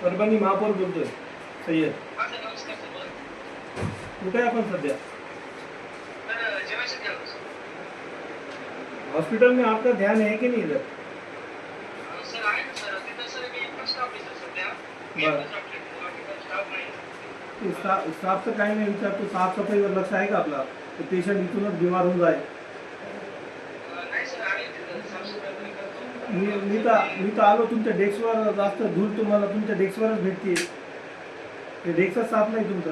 परभणी महापौर बोलतोय सय्यद. हां सर, नमस्कार सर, बोला. कुठे आहे आपण सध्या? तर जेवायसाठी आलो सर. हॉस्पिटल में आपका ध्यान है कि नहीं इधर? सर आहे ना सर, तिथं सर मी एकटाच स्टाफ आहे सर सध्या. मी बरं. एकटाच डॉक्टर आहे, बाकी स्टाफ नाही. स्टाफचं काही नाही विचारतो, साफसफाईवर लक्ष आहे का आपला? ते पेशंट इथूनच बिमार होऊन जाईल. नाही सर, आहे तिथं साफसफाई वगैरे करतो. मी तर आलो, तुमच्या डेस्कवर जास्त धूळ तुम्हाला तुमच्या डेस्कवरच भेटते. ते डेस्कच साफ नाही तुमचं.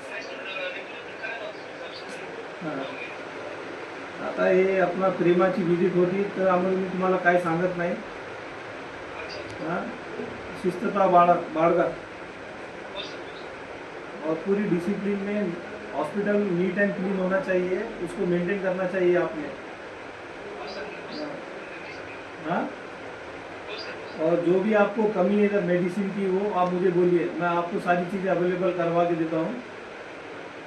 नाही सर, रेग्युलर करायला होतं सर साफसफाई. हां. आता हे आपला प्रेमाची विजिट होती, तर आम्हाला मी तुम्हाला काय सांगत नाही. अच्छा. हां, शिस्तता बाळगा हो सर, हो सर. और पूरी डिसिप्लिन में हॉस्पिटल नीट एंड क्लीन होना चाहिए, उसको मेंटेन करना चाहिए आपने. हो सर, हो सर. हाँ, हो सर, हो सर. और जो भी आपको कमी है अगर मेडिसिन की, वो आप मुझे बोलिए, मैं आपको सारी चीज़ें अवेलेबल करवा के देता हूँ.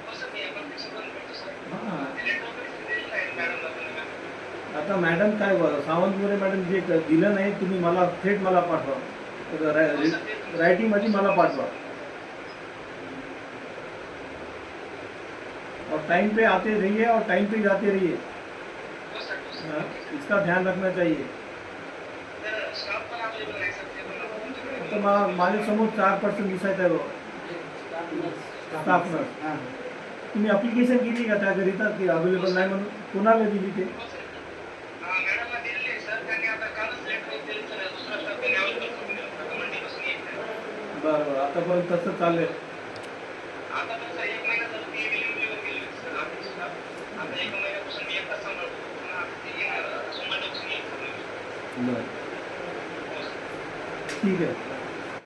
हो सर, मी एमर्जन्सी करून भेटतो सर. हां, ते लेटर वगैरे दिलेलं आहे मॅडमला पण मॅडम. आता मॅडम काय बरं, सावंतमोरे मॅडम जे दिलं नाही तुम्ही मला थेट मला पाठवा, रायटिंगमध्ये मला पाठवा. और टाइम पे आते रहिए और टाइम पे जाते रहिए. हो सर, हो सर. हाँ, इसका ध्यान रखना चाहिए. तर स्टाफ पण अवेलेबल नाही सर, ते पण तुमच्याकडे. तर माझ्यासमोर 4% दिसायचं आहे बाबा, स्टाफ नर्स. तुम्ही अप्लिकेशन केली का त्याकरिता की अवेलेबल नाही म्हणून? कोणाला दिली ते? हो सर. मॅडमला दिलेली आहे सर, त्यांनी आता कालच लेटर दिली सर, दुसरा स्टाफ त्यांनी अवेलेबल करून दिला. आता मंडेपासून येईल नाही. बरं, आतापर्यंत तसं चाललंय. आता पण सर 1 महिना झाला ते डिलिव्हरीवर गेले सर आपले स्टाफ. आता 1 महिन्यापासून मी एकटाच सांभाळतो. पुन्हा आता ते येणार, सोमवारपासून येईल सर. बरं, हो सर. ठीक आहे.